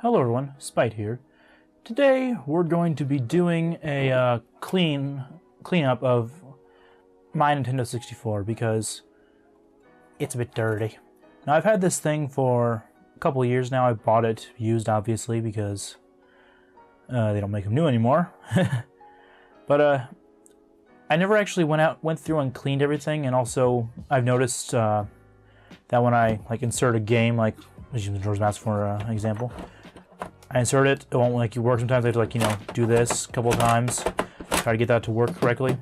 Hello everyone, Spite here. Today we're going to be doing a cleanup of my Nintendo 64 because it's a bit dirty. Now I've had this thing for a couple of years now. I bought it used obviously because they don't make them new anymore. But I never actually went through and cleaned everything, and also I've noticed that when I insert a game, like let's use the Majora's Mask for example. I insert it, it won't work. Sometimes I have to do this a couple of times, try to get that to work correctly.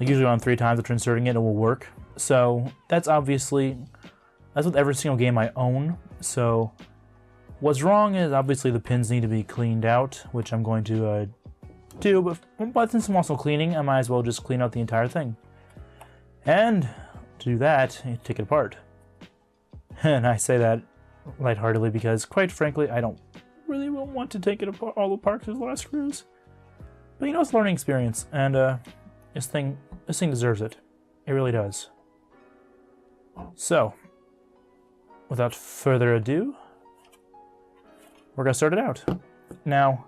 Usually on 3 times after inserting it, it will work. So that's with every single game I own. So what's wrong is obviously the pins need to be cleaned out, which I'm going to do. But since I'm also cleaning, I might as well just clean out the entire thing. And to do that, you take it apart. And I say that lightheartedly because, quite frankly, I don't really want to take it apart, all apart, because there's a lot of screws. But it's a learning experience, and this thing deserves it. It really does. So, without further ado, we're gonna start it out. Now,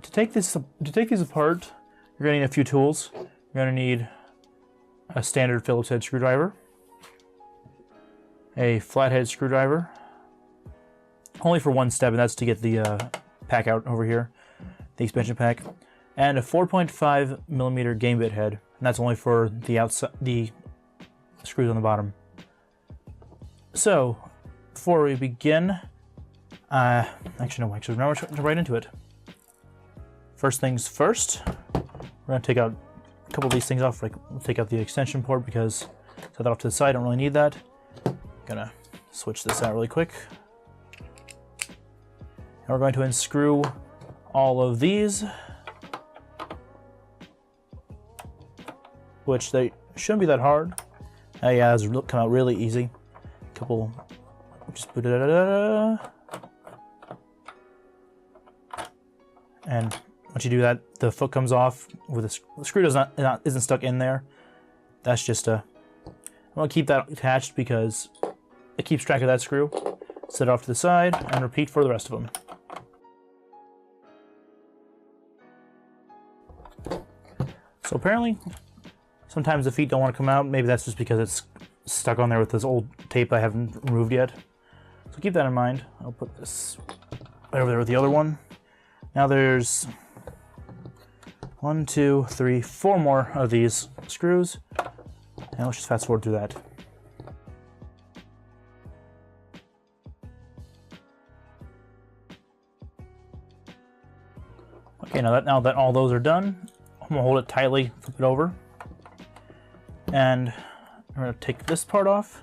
to take these apart, you're gonna need a few tools. You're gonna need a standard Phillips head screwdriver, a flathead screwdriver, only for one step, and that's to get the pack out over here, the expansion pack, and a 4.5mm game bit head, and that's only for the screws on the bottom. So, before we begin, we're right into it. First things first, we're gonna take out a couple of these things off. We'll take out the extension port because set that off to the side. Don't really need that. Gonna switch this out really quick. And we're going to unscrew all of these, which they shouldn't be that hard. Yeah, it's come out really easy. And once you do that, the foot comes off with the screw isn't stuck in there. That's just I'm gonna keep that attached because it keeps track of that screw. Set it off to the side and repeat for the rest of them. So apparently, sometimes the feet don't want to come out. Maybe that's just because it's stuck on there with this old tape I haven't removed yet. So keep that in mind. I'll put this right over there with the other one. Now there's 1, 2, 3, 4 more of these screws. And let's just fast forward through that. Okay, now that all those are done, I'm gonna hold it tightly, flip it over, and I'm gonna take this part off.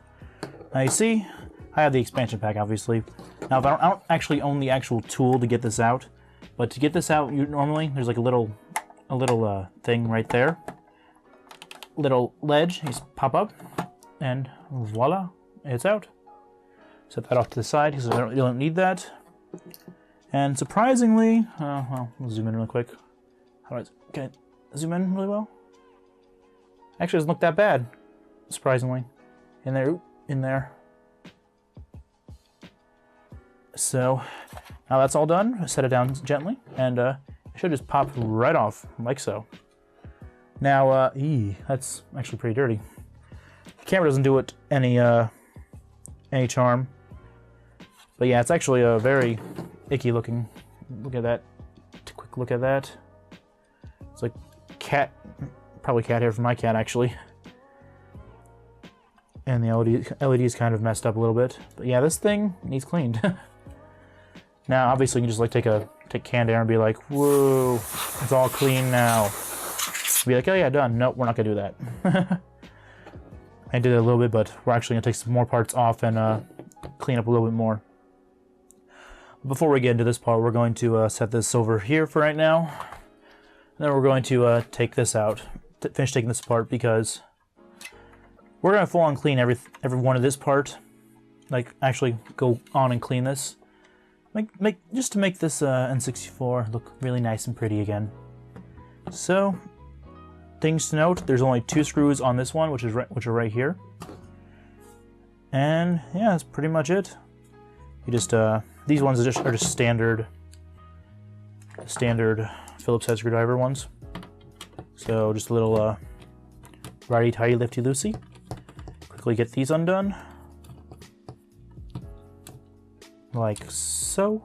Now you see, I have the expansion pack, obviously. Now if I don't actually own the actual tool to get this out, but to get this out, normally there's like a little thing right there, little ledge. You just pop up, and voila, it's out. Set that off to the side because you don't need that. And surprisingly, well, we'll zoom in real quick. Can I zoom in really well? Actually, it doesn't look that bad, surprisingly. In there. So, now that's all done. Set it down gently, and it should just pop right off, like so. Now, that's actually pretty dirty. The camera doesn't do it any charm. But yeah, it's actually a very icky looking. Look at that. Quick look at that. It's like probably cat hair from my cat actually. And the LED is kind of messed up a little bit. But yeah, this thing needs cleaned. Now, obviously, you can just take canned air and be like, "Whoa, it's all clean now." Be like, "Oh yeah, done." Nope, we're not gonna do that. I did it a little bit, but we're actually gonna take some more parts off and clean up a little bit more. Before we get into this part, we're going to set this over here for right now. And then we're going to take this out, finish taking this apart, because we're going to full on clean every one of this part. Actually go on and clean this. Just to make this N64 look really nice and pretty again. So, things to note, there's only 2 screws on this one, which are right here. And yeah, that's pretty much it. You just these ones are just standard Phillips head screwdriver ones. So just a little righty tighty lifty loosey. Quickly get these undone, like so.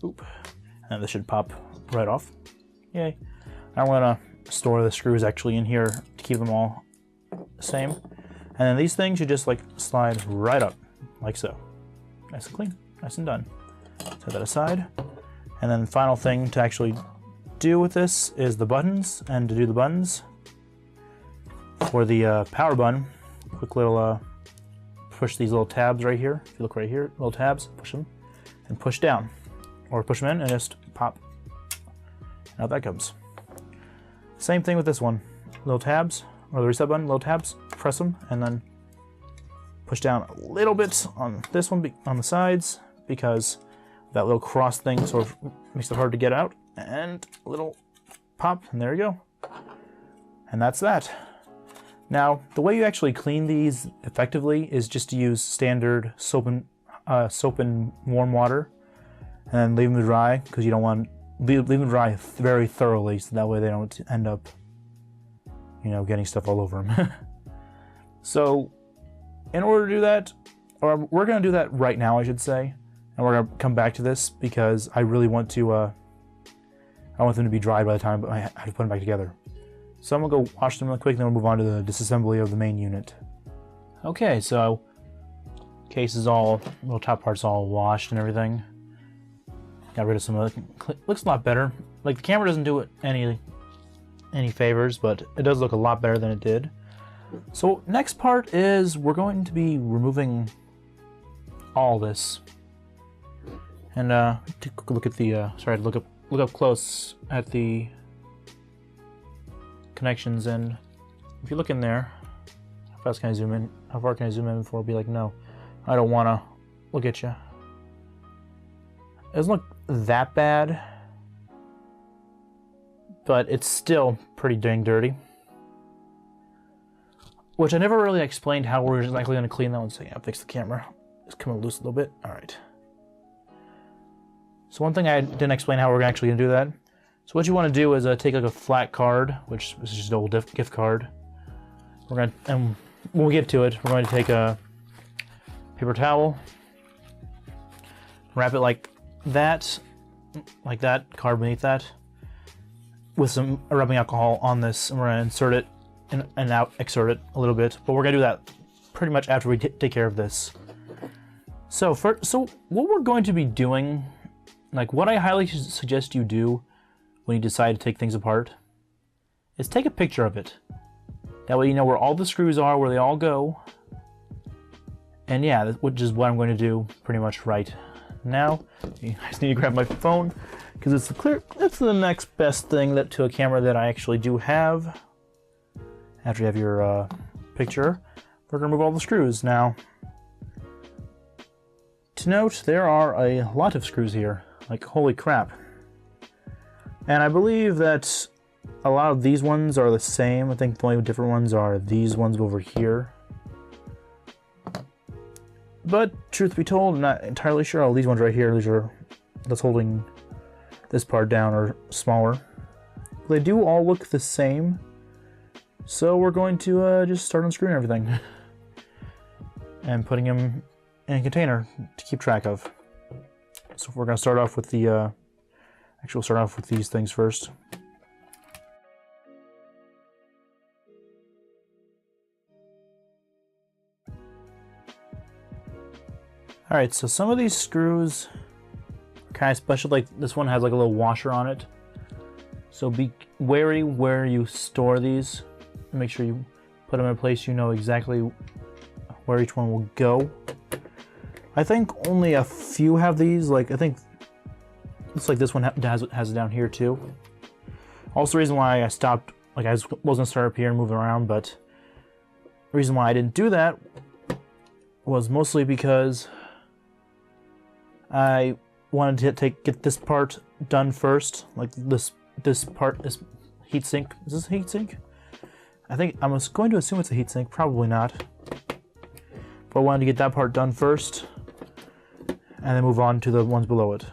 Boop. And this should pop right off. Yay. I'm gonna store the screws actually in here to keep them all the same. And then these things should just like slide right up, like so. Nice and clean, nice and done. Set that aside. And then the final thing to actually do with this is the buttons. And to do the buttons, for the power button, quick little push these little tabs right here. If you look right here, little tabs, push them and push down. Or push them in and just pop. Out that comes. Same thing with this one. Little tabs, or the reset button, little tabs, press them, and then push down a little bit on this one on the sides, because that little cross thing sort of makes it hard to get out. And a little pop, and there you go. And that's that. Now, the way you actually clean these effectively is just to use standard soap and warm water, and then leave them to dry, because you don't want leave them dry very thoroughly, so that way they don't end up, you know, getting stuff all over them. So, in order to do that, or we're going to do that right now, I should say, and we're going to come back to this because I really want to. I want them to be dried by the time I have to put them back together. So I'm gonna go wash them real quick, and then we'll move on to the disassembly of the main unit. Okay, so case is all, little top part's all washed and everything. Got rid of some of the, looks a lot better. Like the camera doesn't do it any favors, but it does look a lot better than it did. So next part is we're going to be removing all this. And take a look at the, sorry, look up close at the connections, and if you look in there, how fast can I zoom in? How far can I zoom in before I'll be like, no, I don't want to look at you. It doesn't look that bad, but it's still pretty dang dirty. Which I never really explained how we're exactly going to clean that one. So yeah, fix the camera. It's coming loose a little bit. All right. So one thing I didn't explain how we're actually going to do that. So what you want to do is take like a flat card, which is just an old gift card. We're going to, and when we get to it, we're going to take a paper towel, wrap it like that, card beneath that, with some rubbing alcohol on this, and we're going to insert it and out, exert it a little bit. But we're going to do that pretty much after we take care of this. So what we're going to be doing, like what I highly suggest you do when you decide to take things apart, is take a picture of it. That way you know where all the screws are, where they all go. And yeah, which is what I'm going to do pretty much right now. I just need to grab my phone, because it's the next best thing to a camera that I actually do have. After you have your picture, we're going to remove all the screws. Now, to note, there are a lot of screws here. Like, holy crap. And I believe that a lot of these ones are the same. I think the only different ones are these ones over here. But truth be told, I'm not entirely sure. All these ones right here, that's holding this part down, are smaller. They do all look the same. So we're going to just start unscrewing everything. And putting them in a container to keep track of. So we're going to start off with the, actually we'll start off with these things first. Alright, so some of these screws are kind of special, like this one has like a little washer on it. So be wary where you store these. Make sure you put them in a place you know exactly where each one will go. I think only a few have these, like I think looks like this one has it down here too. Also the reason why I stopped, like I was gonna start up here and move around, but the reason why I didn't do that was mostly because I wanted to get this part done first. Like this part is heatsink. Is this a heatsink? I think I was going to assume it's a heatsink. Probably not. But I wanted to get that part done first, and then move on to the ones below it.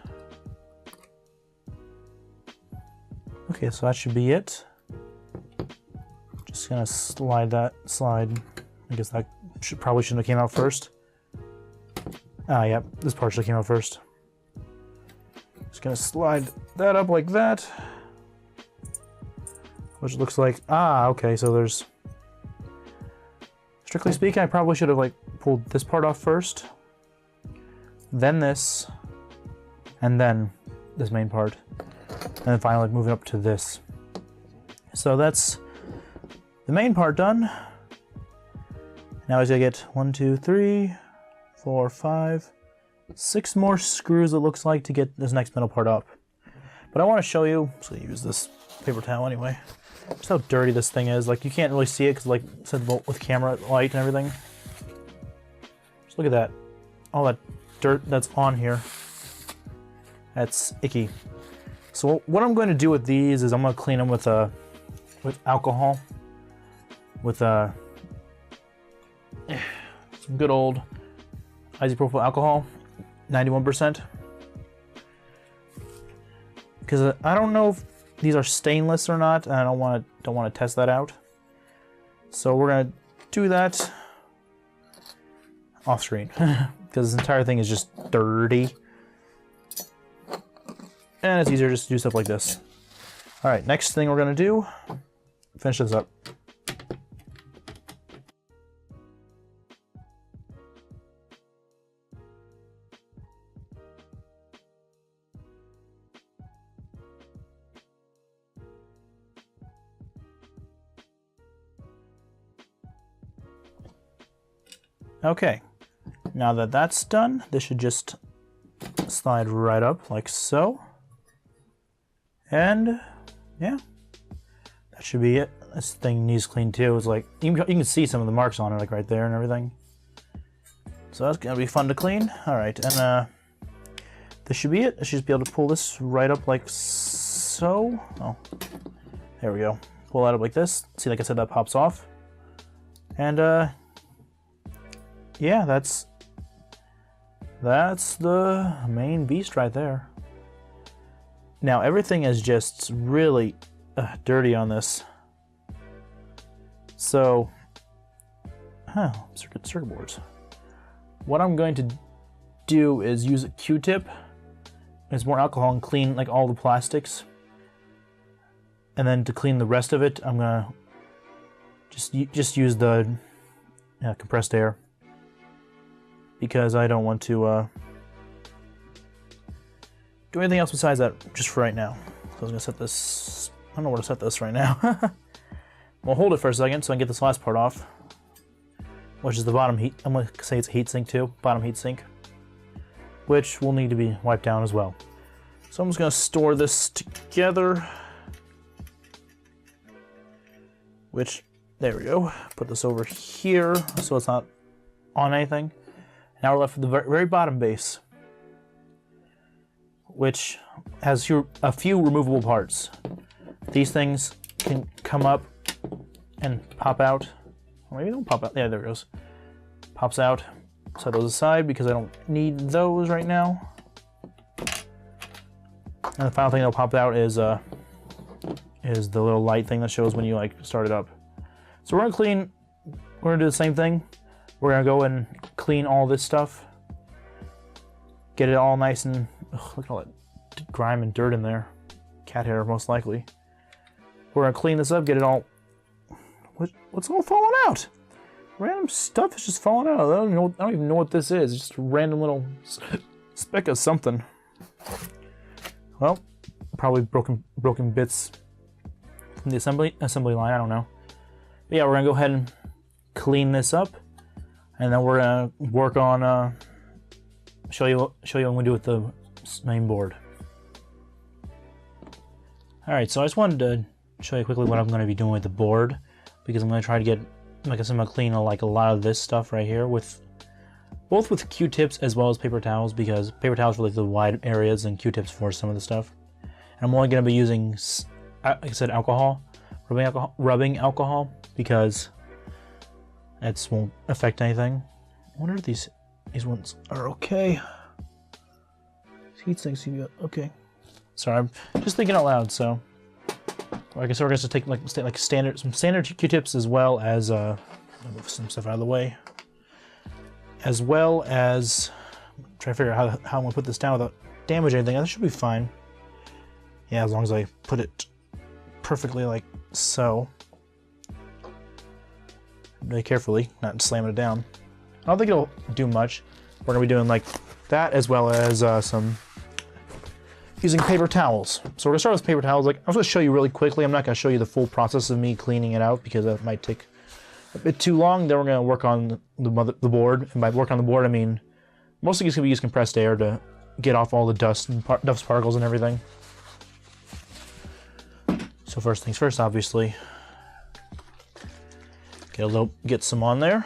Okay, so that should be it. Just gonna slide. I guess that probably shouldn't have came out first. Ah, yeah, this part should have came out first. Just gonna slide that up like that. Which looks like, okay, so there's... Strictly speaking, I probably should have, like, pulled this part off first. Then this. And then this main part. And then finally, like, moving up to this. So that's the main part done. Now I just gotta get 1, 2, 3, 4, 5, 6 more screws, it looks like, to get this next middle part up. But I want to show you, so I use this paper towel anyway, just how dirty this thing is. Like, you can't really see it because, like, it's with camera light and everything. Just look at that. All that dirt that's on here. That's icky. So what I'm going to do with these is I'm going to clean them with alcohol. With some good old isopropyl alcohol, 91%. Because I don't know if these are stainless or not, and I don't want to test that out. So we're gonna do that off screen because this entire thing is just dirty, and it's easier just to do stuff like this. All right, next thing we're gonna do, finish this up. Okay, now that that's done, this should just slide right up like so. And yeah, that should be it. This thing needs clean too. It's like, you can see some of the marks on it, like right there and everything. So that's gonna be fun to clean. All right, and this should be it. I should just be able to pull this right up like so. Oh, there we go. Pull that up like this. See, like I said, that pops off. And yeah, that's the main beast right there. Now everything is just really dirty on this. So, circuit boards. What I'm going to do is use a Q-tip. It's more alcohol and clean like all the plastics. And then to clean the rest of it, I'm gonna just use the compressed air. Because I don't want to do anything else besides that just for right now. So I was gonna set this, I don't know where to set this right now. We'll hold it for a second so I can get this last part off, which is the bottom heat. I'm gonna say it's a heat sink too, bottom heat sink, which will need to be wiped down as well. So I'm just gonna store this together, which, there we go. Put this over here so it's not on anything. Now we're left with the very bottom base, which has a few removable parts. These things can come up and pop out. Or maybe they don't pop out. Yeah, there it goes. Pops out. Set those aside because I don't need those right now. And the final thing that'll pop out is the little light thing that shows when you like start it up. So we're gonna do the same thing. We're gonna go and clean all this stuff. Get it all nice and, look at all that grime and dirt in there. Cat hair, most likely. We're gonna clean this up, get it all, what's all falling out? Random stuff is just falling out. I don't even know what this is. It's just a random little speck of something. Well, probably broken bits from the assembly line, I don't know. But yeah, we're gonna go ahead and clean this up. And then we're gonna work on show you what we do with the main board. All right, so I just wanted to show you quickly what I'm going to be doing with the board because I'm going to try to get, like I said, I'm going to clean like a lot of this stuff right here with both with Q-tips as well as paper towels because paper towels for like the wide areas and Q-tips for some of the stuff. And I'm only going to be using, like I said, alcohol. rubbing alcohol because it won't affect anything. I wonder if these ones are okay. Heat sinks, okay. Sorry, I'm just thinking out loud. So, I guess we're going to take some standard Q-tips as well as move some stuff out of the way, as well as try to figure out how I'm going to put this down without damaging anything. That should be fine. Yeah, as long as I put it perfectly like so. Really carefully, not slamming it down. I don't think it'll do much. We're going to be doing like that as well as using paper towels. So we're going to start with paper towels. Like, I'm going to show you really quickly. I'm not going to show you the full process of me cleaning it out because that might take a bit too long. Then we're going to work on the board. And by work on the board, I mean mostly it's going to be use compressed air to get off all the dust and dust particles and everything. So first things first, obviously, get some on there.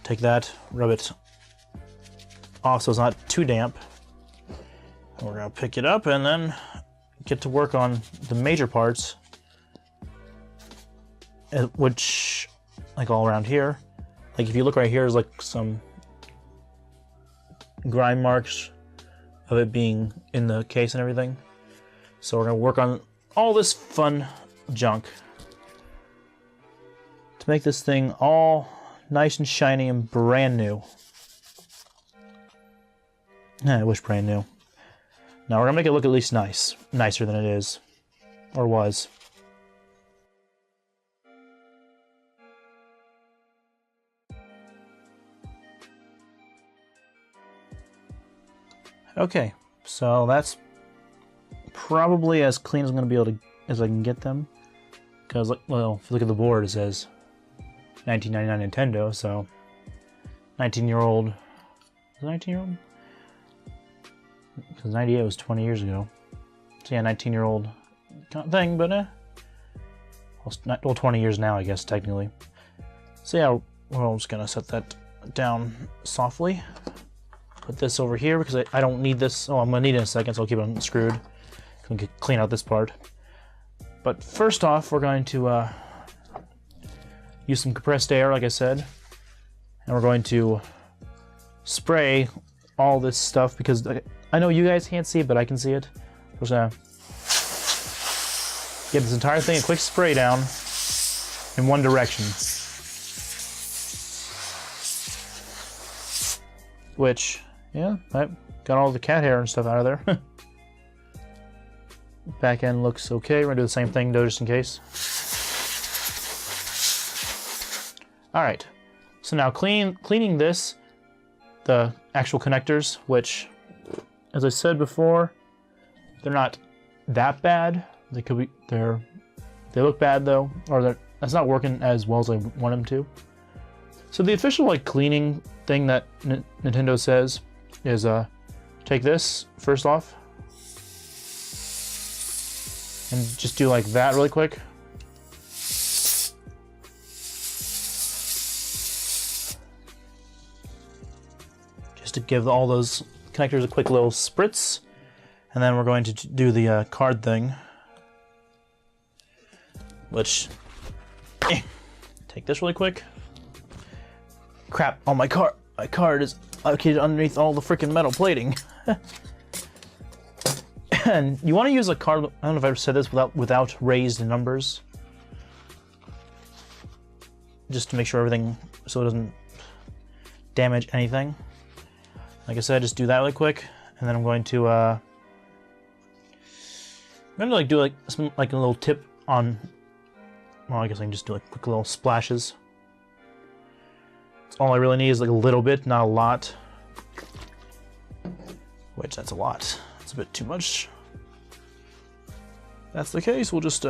Take that, rub it off so it's not too damp. We're gonna pick it up and then get to work on the major parts, which, like all around here, like if you look right here, there's like some grime marks of it being in the case and everything. So we're gonna work on all this fun junk to make this thing all nice and shiny and brand new. I wish brand new. Now we're gonna make it look at least nicer than it is, or was. Okay, so that's probably as clean as I'm gonna be able to as I can get them. Because, well, if you look at the board, it says 1999 Nintendo, so 19-year-old. Is it 19-year-old? Because 98 was 20 years ago. So yeah, 19-year-old thing, but well, 20 years now, I guess, technically. So yeah, we're just gonna set that down softly. Put this over here because I don't need this. Oh, I'm gonna need it in a second, so I'll keep it unscrewed. We can clean out this part. But first off, we're going to use some compressed air, like I said, and we're going to spray all this stuff because I know you guys can't see it, but I can see it. We're just gonna give this entire thing a quick spray down in one direction. Which, yeah, I got all the cat hair and stuff out of there. Back end looks okay. We're gonna do the same thing though, just in case. Alright, so now cleaning this, the actual connectors, which, as I said before, they're not that bad. They could be, they look bad though, or that's not working as well as I want them to. So the official like cleaning thing that Nintendo says is take this first off and just do like that really quick. Just to give all those connectors a quick little spritz. And then we're going to do the card thing. Which, take this really quick. Crap, oh my card is located underneath all the freaking metal plating. And you want to use a card, I don't know if I ever said this, without raised numbers. Just to make sure everything, so it doesn't damage anything. Like I said, just do that really quick, and then I'm going to like do like a little tip on. Well, I guess I can just do like quick little splashes. All I really need is like a little bit, not a lot. Which that's a lot. It's a bit too much. If that's the case, we'll just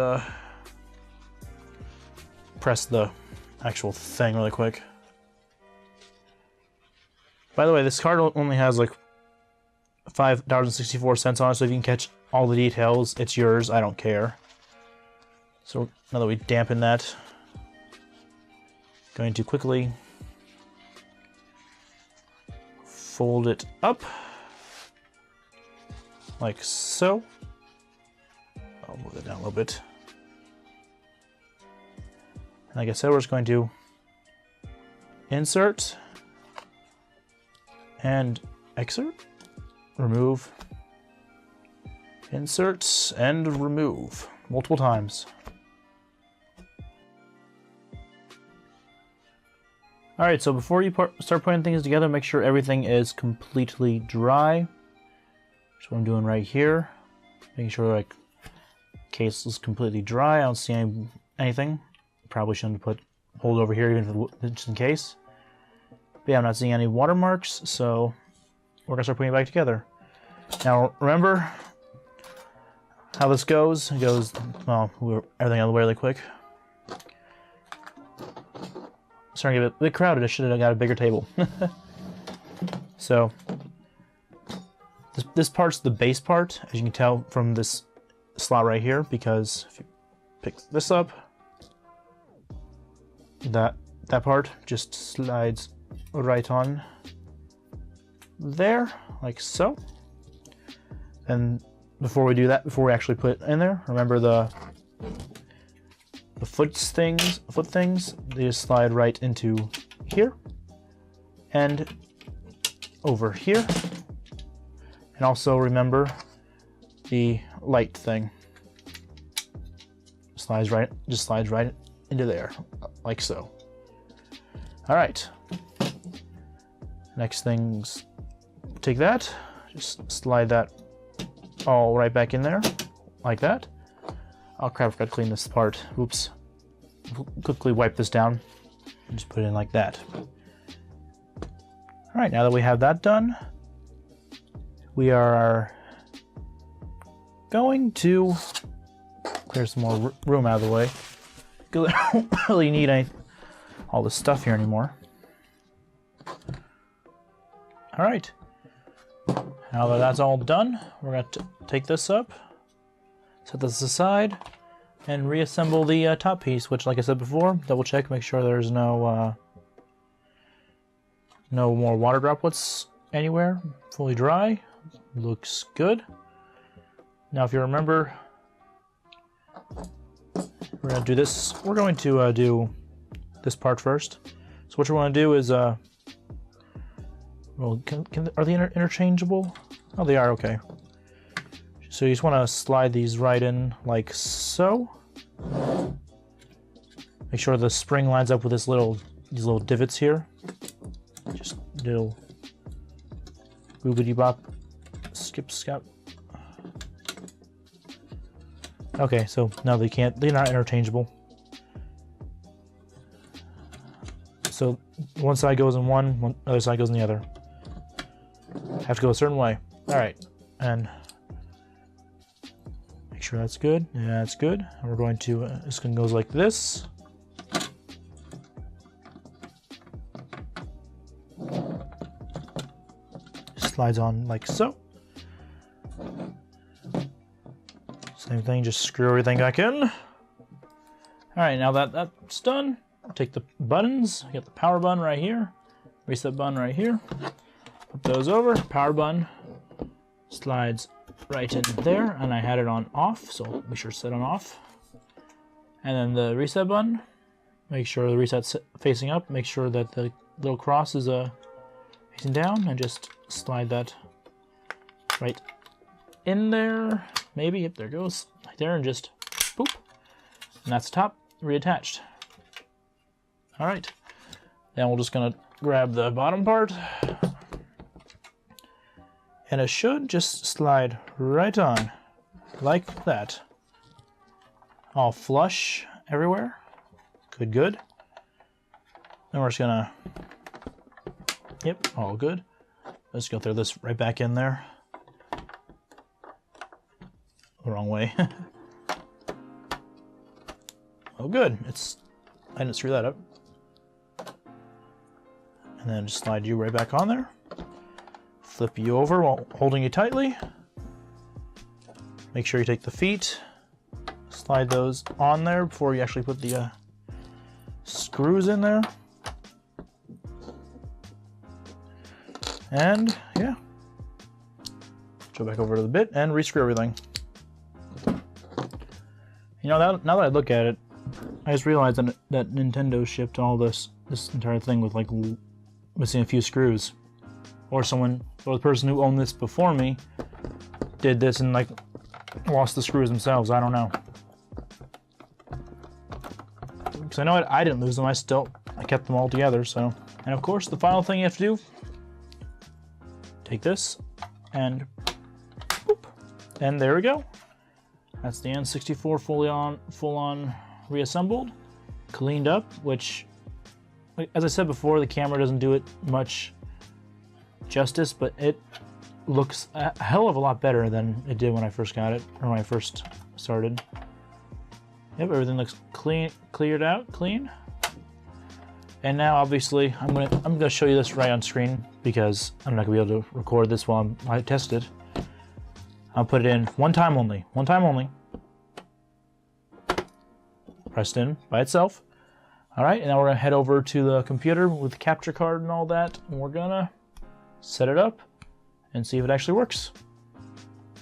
press the actual thing really quick. By the way, this card only has like $5.64 on it, so if you can catch all the details, it's yours. I don't care. So now that we dampen that, going to quickly fold it up like so. I'll move it down a little bit. Like I said, we're just going to insert and exert, remove, insert and remove multiple times. Alright, so before you start putting things together, make sure everything is completely dry. That's what I'm doing right here. Making sure like case is completely dry. I don't see anything. Probably shouldn't have hold over here even if, just in case. But yeah, I'm not seeing any watermarks, so we're gonna start putting it back together. Now remember how this goes. It goes, well, everything out of the way really quick. Starting to get a bit crowded. I should have got a bigger table. So this part's the base part, as you can tell from this slot right here, because if you pick this up, that part just slides right on there, like so. And before we do that, before we actually put it in there, remember the foot things, they just slide right into here and over here. And also remember the light thing. Just slides right into there, like so. All right. Next thing's take that, just slide that all right back in there, like that. Oh crap, I forgot to clean this part. Oops. Quickly wipe this down and just put it in like that. All right, now that we have that done, we are going to clear some more room out of the way, because I don't really need all this stuff here anymore. All right, now that that's all done, we're going to take this up, set this aside, and reassemble the top piece, which, like I said before, double check, make sure there's no more water droplets anywhere. Fully dry, looks good. Now, if you remember, we're going to do this. We're going to do this part first. So what you want to do is, well, are they interchangeable? Oh, they are. Okay. So you just want to slide these right in like so. Make sure the spring lines up with these little divots here. Just little boobity bop, skip scap. Okay, so no, they're not interchangeable. So one side goes in one other side goes in the other. Have to go a certain way. All right, and make sure that's good. Yeah, that's good. And we're going to, this one goes like this. Slides on like so. Same thing, just screw everything back in. All right, now that that's done, take the buttons. You got the power button right here, reset button right here. Put those over. Power button slides right in there, and I had it on off, so be sure to set on off. And then the reset button, make sure the reset's facing up. Make sure that the little cross is facing down, and just slide that right in there. Maybe, yep, there it goes, right there, and just boop. And that's the top, reattached. All right, then we're just gonna grab the bottom part, and it should just slide right on, like that. All flush everywhere. Good, good. Then we're just gonna, yep, all good. Let's go throw this right back in there. The wrong way. Oh, good. I didn't screw that up. And then just slide you right back on there. Flip you over while holding you tightly. Make sure you take the feet, slide those on there before you actually put the screws in there. And yeah, go back over to the bit and rescrew everything. You know, now that I look at it, I just realized that Nintendo shipped all this entire thing with like missing a few screws, or the person who owned this before me did this and like lost the screws themselves. I don't know. Because I know I didn't lose them. I kept them all together. So, and of course, the final thing you have to do: take this and boop, and there we go. That's the N64 full on reassembled, cleaned up. Which, as I said before, the camera doesn't do it much justice, but it looks a hell of a lot better than it did when I first got it, or when I first started. Yep, everything looks clean, clean. And now, obviously, I'm gonna show you this right on screen because I'm not gonna be able to record this while I test it. I'll put it in one time only. Pressed in by itself. All right, and now we're gonna head over to the computer with the capture card and all that, and we're gonna set it up and see if it actually works.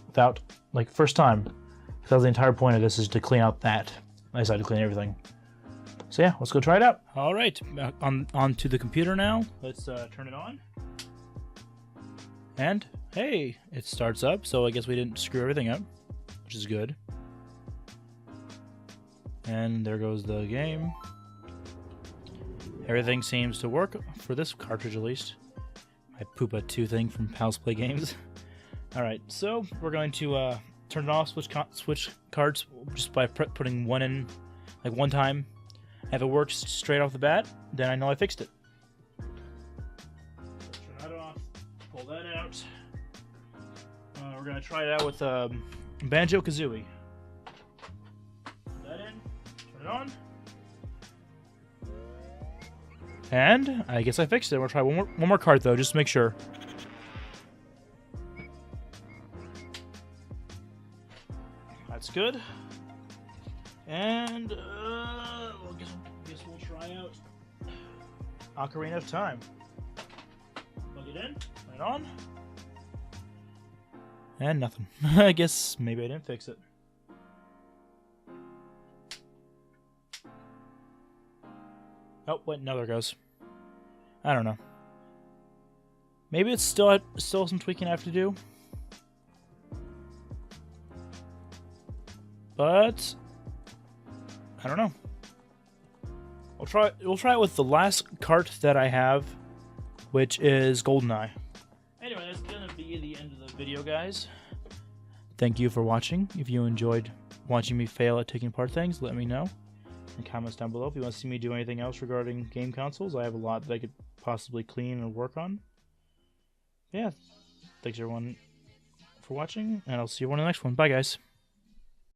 Without, like, first time. Because the entire point of this is to clean out that. I decided to clean everything. So yeah, let's go try it out. All right, onto the computer now. Let's turn it on. And hey, it starts up. So I guess we didn't screw everything up, which is good. And there goes the game. Everything seems to work for this cartridge, at least. My Poopa 2 thing from Pals Play Games. All right, so we're going to turn it off, switch cards just by putting one in, like one time. If it works straight off the bat, then I know I fixed it. Turn that off, pull that out. We're gonna try it out with Banjo-Kazooie. Put that in, turn it on. And I guess I fixed it. We'll try one more card though, just to make sure. That's good. And well, guess we'll try out Ocarina of Time. Plug it in, turn it on, and nothing. I guess maybe I didn't fix it. Oh, wait, no, there it goes. I don't know. Maybe it's still some tweaking I have to do. But I don't know. We'll try it with the last cart that I have, which is Goldeneye. Anyway, that's gonna be the end of the video, guys. Thank you for watching. If you enjoyed watching me fail at taking apart things, let me know in comments down below. If you want to see me do anything else regarding game consoles, I have a lot that I could possibly clean and work on. Yeah, thanks everyone for watching, and I'll see you on the next one. Bye, guys.